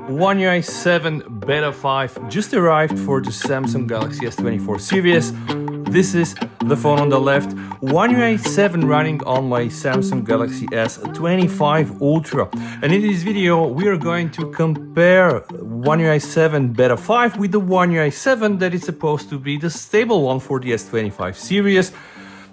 One UI 7 Beta 5 just arrived for the Samsung Galaxy S24 series. This is the phone on the left. One UI 7 running on my Samsung Galaxy S25 Ultra. And in this video, we are going to compare One UI 7 Beta 5 with the One UI 7 that is supposed to be the stable one for the S25 series.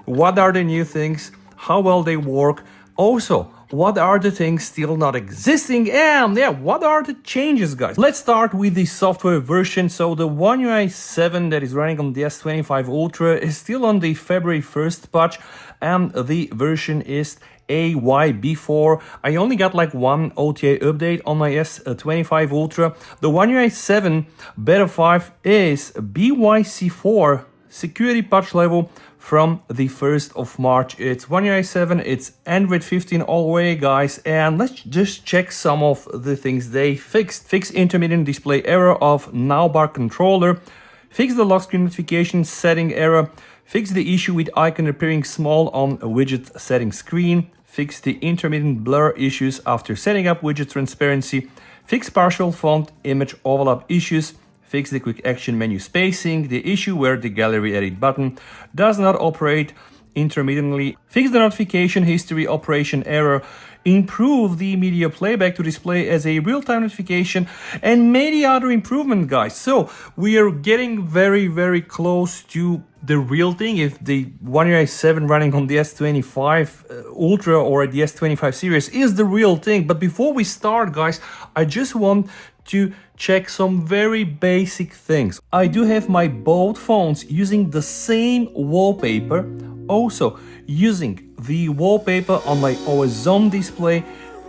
What are the new things? How well they work? Also, what are the things still not existing? And yeah, what are the changes, guys? Let's start with the software version. So the One UI 7 that is running on the S25 Ultra is still on the February 1st patch, and the version is AYB4. I only got like one OTA update on my S25 Ultra. The One UI 7 Beta 5 is BYC4 security patch level from the 1st of March. It's One UI 7, it's Android 15 all the way, guys, and let's just check some of the things they fixed. Fix intermittent display error of Now Bar controller, fix the lock screen notification setting error, fix the issue with icon appearing small on a widget setting screen, fix the intermittent blur issues after setting up widget transparency, fix partial font image overlap issues, fix the quick action menu spacing, the issue where the gallery edit button does not operate intermittently, fix the notification history operation error, improve the media playback to display as a real-time notification, and many other improvements, guys. So we are getting very close to the real thing. If the One UI 7 running on the S25 Ultra or the S25 series is the real thing. But before we start, guys, I just want to check some very basic things. I do have my both phones using the same wallpaper, also using the wallpaper on my OS Zone display,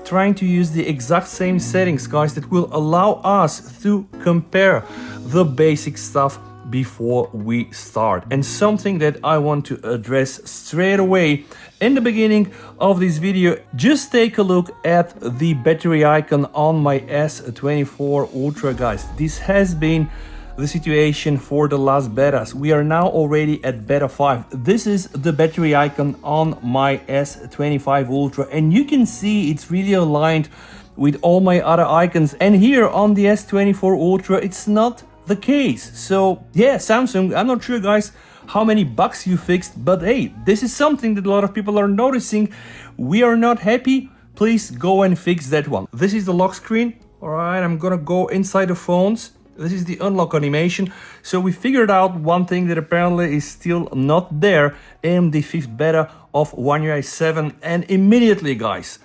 trying to use the exact same settings, guys, that will allow us to compare the basic stuff before we start. And something that I want to address straight away in the beginning of this video, just take a look at the battery icon on my S24 Ultra, guys. This has been the situation for the last betas. We are now already at beta 5. This is the battery icon on my S25 Ultra, and you can see it's really aligned with all my other icons. And here on the S24 Ultra, it's not the case. So yeah, Samsung, I'm not sure, guys, how many bugs you fixed, but hey, this is something that a lot of people are noticing. We are not happy. Please go and fix that one. This is the lock screen. All right, I'm gonna go inside the phones. This is the unlock animation. So we figured out one thing that apparently is still not there in the 5th beta of One UI 7, and immediately, guys,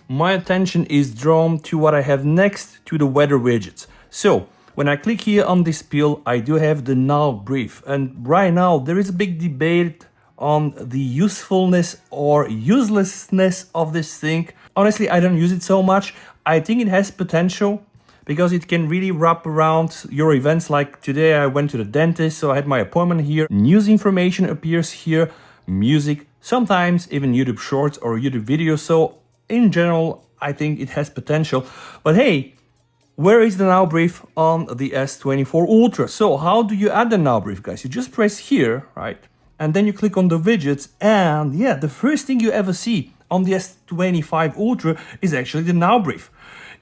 my attention is drawn to what I have next, to the weather widgets. So when I click here on this pill, I do have the Now brief, and right now there is a big debate on the usefulness or uselessness of this thing. Honestly, I don't use it so much. I think it has potential because it can really wrap around your events. Like today I went to the dentist, so I had my appointment here. News information appears here, music, sometimes even YouTube shorts or YouTube videos. So in general, I think it has potential. But hey, where is the Now brief on the S24 Ultra? So how do you add the Now brief, guys? You just press here, right? And then you click on the widgets, and yeah, the first thing you ever see on the S25 Ultra is actually the Now brief.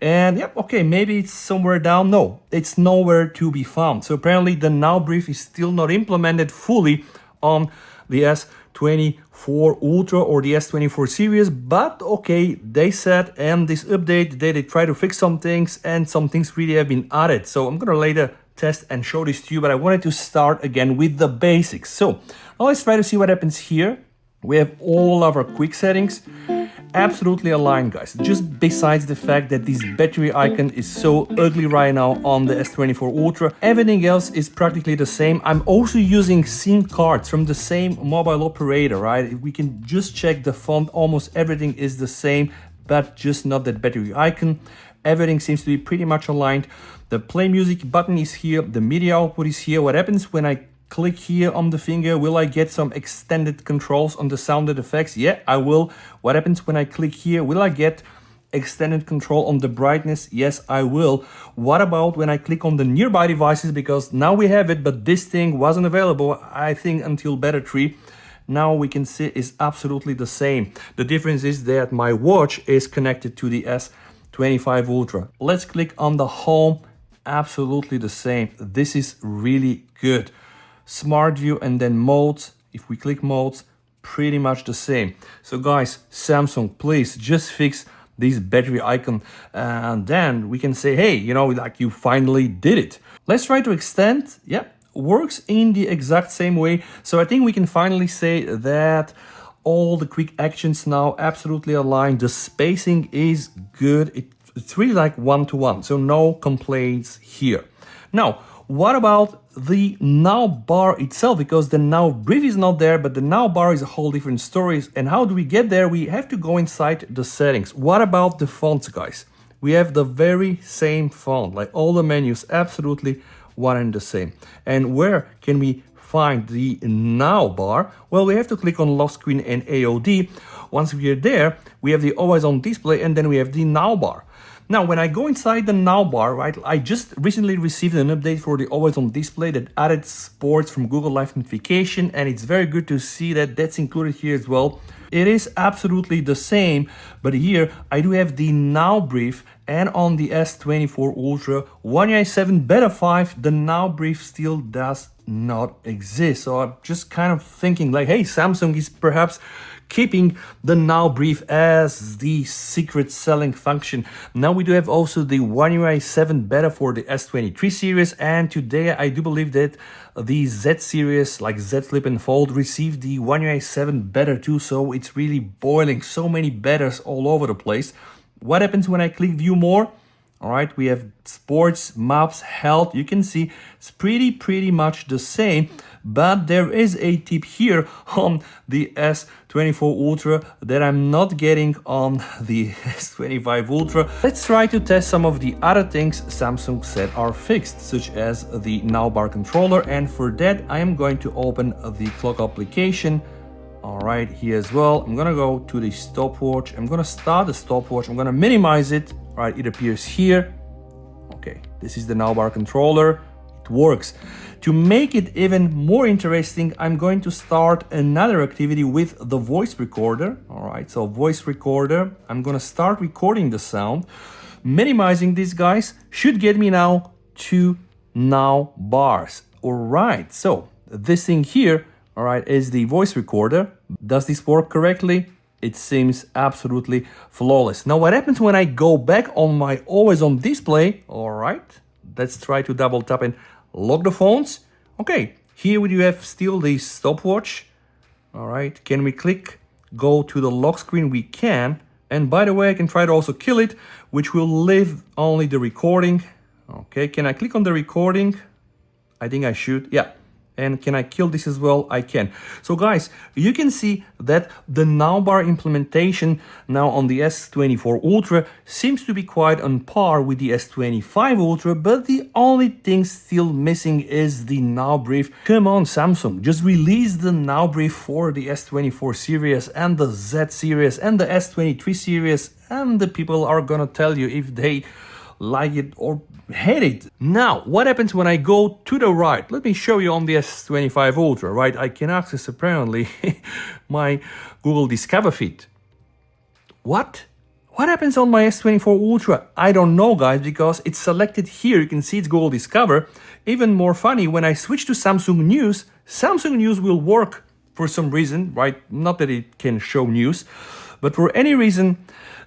And yep, okay, maybe it's somewhere down. No, it's nowhere to be found. So apparently the Now brief is still not implemented fully on the S24 Ultra or the S24 series, but okay, they said in this update that they try to fix some things, and some things really have been added. So I'm gonna later test and show this to you, but I wanted to start again with the basics. So now let's try to see what happens here. We have all of our quick settings absolutely aligned, guys, just besides the fact that this battery icon is so ugly right now on the S24 Ultra. Everything else is practically the same. I'm also using SIM cards from the same mobile operator, right? We can just check the font, almost everything is the same, but just not that battery icon. Everything seems to be pretty much aligned. The play music button is here, the media output is here. What happens when I click here on the finger? Will I get some extended controls on the sounded effects? Yeah, I will. What happens when I click here? Will I get extended control on the brightness? Yes, I will. What about when I click on the nearby devices? Because now we have it, but this thing wasn't available, I think, until beta 3. Now we can see it's absolutely the same. The difference is that my watch is connected to the S25 S25 Ultra. Let's click on the home. Absolutely the same. This is really good. Smart view and then modes. If we click modes, pretty much the same. So guys, Samsung, please just fix this battery icon, and then we can say, hey, you know, like you finally did it. Let's try to extend. Yeah, works in the exact same way. So I think we can finally say that all the quick actions now absolutely align. The spacing is good. It's really like one-to-one, so no complaints here. Now, what about the Now bar itself? Because the Now brief is not there, but the Now bar is a whole different story. And how do we get there? We have to go inside the settings. What about the fonts, guys? We have the very same font, like all the menus, absolutely one and the same. And where can we find the Now bar? Well, we have to click on lock screen and AOD. Once we are there, we have the always on display, and then we have the Now bar. Now, when I go inside the Now bar, right, I just recently received an update for the always on display that added sports from Google Live notification, and it's very good to see that that's included here as well. It is absolutely the same, but here I do have the Now brief, and on the S24 Ultra One UI 7 Beta 5, the Now brief still does not exist. So I'm just kind of thinking like, hey, Samsung is perhaps keeping the Now brief as the secret selling function. Now we do have also the One UI 7 Beta for the S23 series, and today I do believe that the Z series like Z Flip and Fold received the One UI 7 Beta too, so it's really boiling, so many betas all over the place. What happens when I click view more? All right, we have sports, maps, health. You can see it's pretty much the same, but there is a tip here on the S24 Ultra that I'm not getting on the S25 Ultra. Let's try to test some of the other things Samsung said are fixed, such as the Now bar controller, and for that I am going to open the clock application. All right, here as well, I'm gonna go to the stopwatch. I'm gonna start the stopwatch. I'm gonna minimize it. All right, it appears here. Okay, this is the Now bar controller. It works. To make it even more interesting, I'm going to start another activity with the voice recorder. All right, so voice recorder. I'm gonna start recording the sound. Minimizing these guys should get me now to Now bars. All right, so this thing here, all right, is the voice recorder. Does this work correctly? It seems absolutely flawless. Now, what happens when I go back on my always on display? All right, let's try to double tap and lock the phones. Okay, here we do have still the stopwatch. All right, can we click, go to the lock screen? We can. And by the way, I can try to also kill it, which will leave only the recording. Okay, can I click on the recording? I think I should, yeah. And can I kill this as well? I can. So guys, you can see that the Now bar implementation now on the S24 Ultra seems to be quite on par with the S25 Ultra, but the only thing still missing is the Now brief. Come on, Samsung, just release the Now brief for the S24 series and the Z series and the S23 series, and the people are gonna tell you if they like it or hate it. Now, what happens when I go to the right? Let me show you on the S25 Ultra, right? I can access apparently my Google Discover feed. What? What happens on my S24 Ultra? I don't know, guys, because it's selected here. You can see it's Google Discover. Even more funny, when I switch to Samsung News will work for some reason, right? Not that it can show news, but for any reason,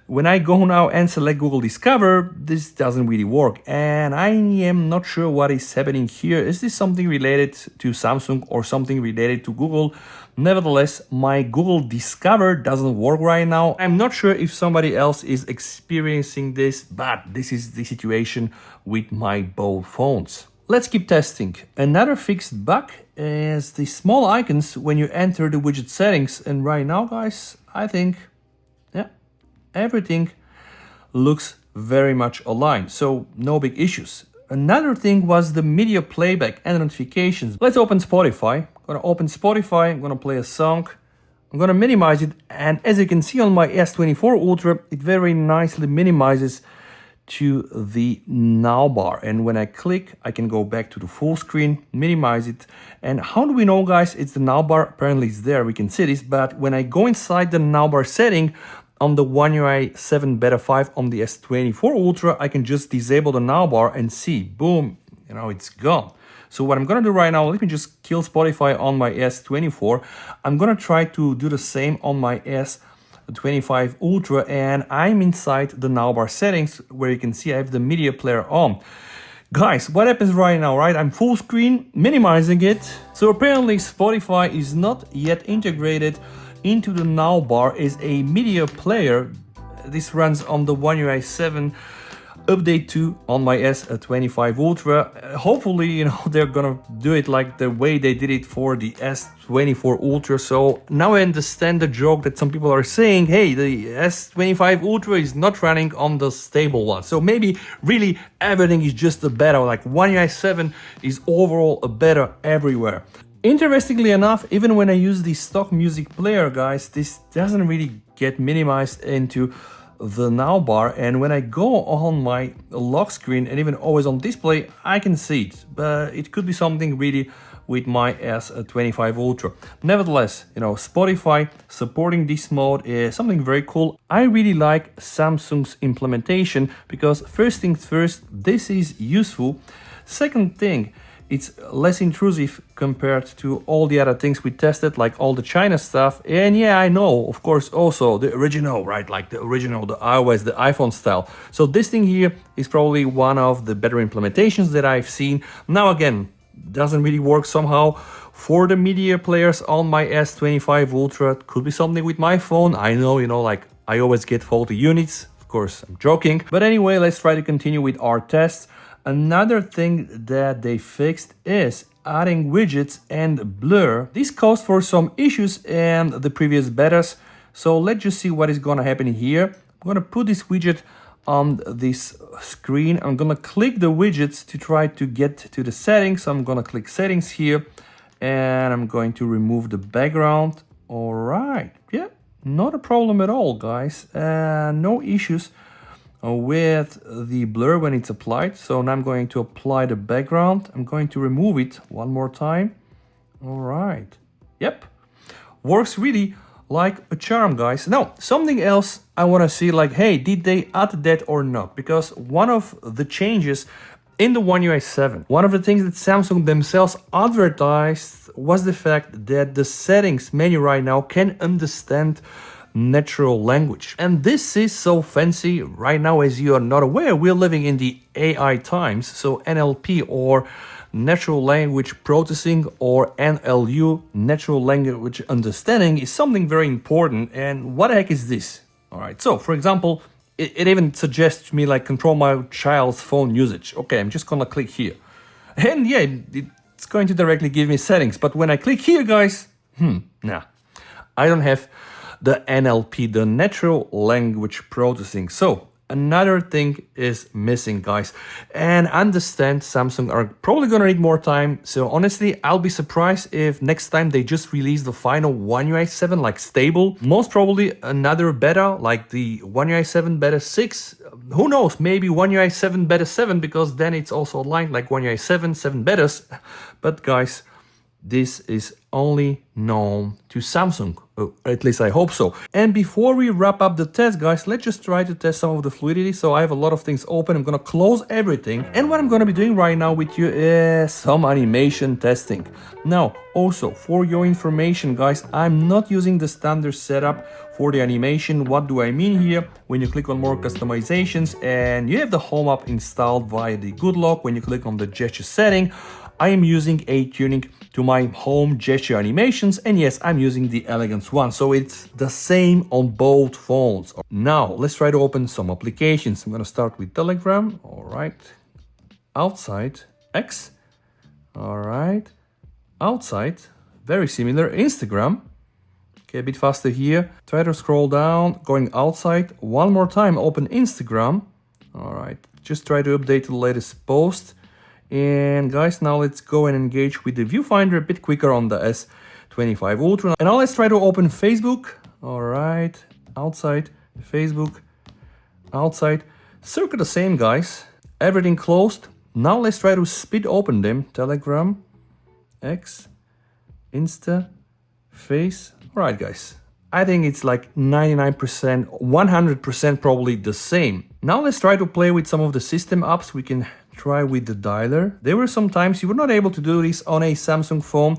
when I go now and select Google Discover, this doesn't really work. And I am not sure what is happening here. Is this something related to Samsung or something related to Google? Nevertheless, my Google Discover doesn't work right now. I'm not sure if somebody else is experiencing this, but this is the situation with my both phones. Let's keep testing. Another fixed bug is the small icons when you enter the widget settings. And right now, guys, I think everything looks very much aligned, so no big issues. Another thing was the media playback and notifications. Let's open Spotify. I'm gonna open Spotify, I'm gonna play a song, I'm gonna minimize it, and as you can see on my S24 Ultra, it very nicely minimizes to the Now bar. And when I click, I can go back to the full screen, minimize it. And how do we know, guys, it's the Now bar? Apparently it's there, we can see this, but when I go inside the Now bar setting, on the One UI 7 Beta 5 on the S24 Ultra, I can just disable the now bar and see, boom, you know, it's gone. So what I'm gonna do right now, let me just kill Spotify on my S24. I'm gonna try to do the same on my S25 Ultra, and I'm inside the now bar settings where you can see I have the media player on. Guys, what happens right now, right? I'm full screen, minimizing it. So apparently Spotify is not yet integrated into the now bar as a media player. This runs on the One UI 7 update 2 on my S25 Ultra. Hopefully, you know, they're gonna do it like the way they did it for the S24 Ultra. So now I understand the joke that some people are saying, hey, the S25 Ultra is not running on the stable one. So maybe really everything is just a beta, like One UI 7 is overall a beta everywhere. Interestingly enough, even when I use the stock music player, guys, this doesn't really get minimized into the now bar, and when I go on my lock screen and even always on display, I can see it, but it could be something really with my S25 Ultra. Nevertheless, you know, Spotify supporting this mode is something very cool. I really like Samsung's implementation because first things first, this is useful. Second thing, it's less intrusive compared to all the other things we tested, like all the China stuff. And yeah, I know, of course, also the original, right? Like the original, the iOS, the iPhone style. So this thing here is probably one of the better implementations that I've seen. Now again, doesn't really work somehow for the media players on my S25 Ultra. Could be something with my phone. I know, you know, like I always get faulty units. Of course, I'm joking. But anyway, let's try to continue with our tests. Another thing that they fixed is adding widgets and blur. This caused for some issues in the previous betas. So let's just see what is gonna happen here. I'm gonna put this widget on this screen. I'm gonna click the widgets to try to get to the settings. So I'm gonna click settings here and I'm going to remove the background. All right, yeah, not a problem at all, guys. No issues with the blur when it's applied. So now I'm going to apply the background. I'm going to remove it one more time. All right. Yep. Works really like a charm, guys. Now, something else I want to see, like, hey, did they add that or not? Because one of the changes in the One UI 7, one of the things that Samsung themselves advertised was the fact that the settings menu right now can understand natural language. And this is so fancy right now, as you are not aware, we're living in the AI times. So NLP, or natural language processing, or NLU, natural language understanding, is something very important. And what the heck is this? All right, so for example, it even suggests to me like control my child's phone usage. Okay, I'm just gonna click here. And yeah, it's going to directly give me settings. But when I click here, guys, nah, I don't have the NLP, the natural language processing. So another thing is missing, guys. And understand Samsung are probably gonna need more time. So honestly, I'll be surprised if next time they just release the final One UI 7 like stable. Most probably another beta like the One UI 7 Beta 6. Who knows, maybe One UI 7 Beta 7, because then it's also aligned like One UI 7 betas. But guys, this is only known to Samsung, or at least I hope so. And before we wrap up the test, guys, let's just try to test some of the fluidity. So I have a lot of things open. I'm gonna close everything. And what I'm gonna be doing right now with you is some animation testing. Now, also for your information, guys, I'm not using the standard setup for the animation. What do I mean here? When you click on more customizations and you have the home app installed via the good lock, when you click on the gesture setting, I am using a tuning to my home gesture animations, and yes, I'm using the elegance one, so it's the same on both phones. Now let's try to open some applications. I'm gonna start with Telegram. All right, outside X. All right, outside, very similar, Instagram. Okay, a bit faster here. Try to scroll down, going outside one more time, open Instagram. All right, just try to update the latest post. And guys, now let's go and engage with the viewfinder a bit quicker on the S25 Ultra. And now let's try to open Facebook. All right, outside, Facebook, outside. Circa the same, guys. Everything closed. Now let's try to split open them. Telegram, X, Insta, Face. All right, guys. I think it's like 99%, 100% probably the same. Now let's try to play with some of the system apps. We can try with the dialer. There were some times you were not able to do this on a Samsung phone,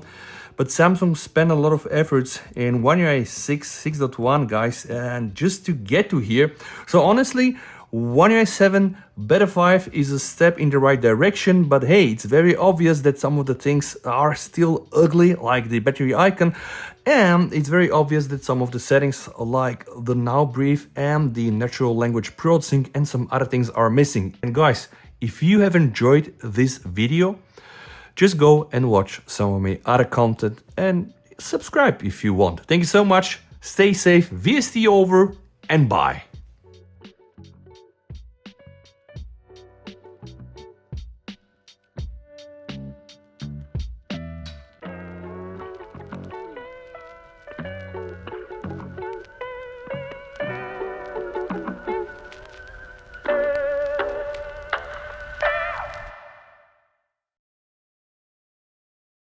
but Samsung spent a lot of efforts in One UI 6.1, guys, and just to get to here. So honestly, One UI 7 Beta 5 is a step in the right direction, but hey, it's very obvious that some of the things are still ugly, like the battery icon, and it's very obvious that some of the settings like the Now Brief and the natural language processing and some other things are missing. And guys, if you have enjoyed this video, just go and watch some of my other content and subscribe if you want. Thank you so much, stay safe, VST over, and bye.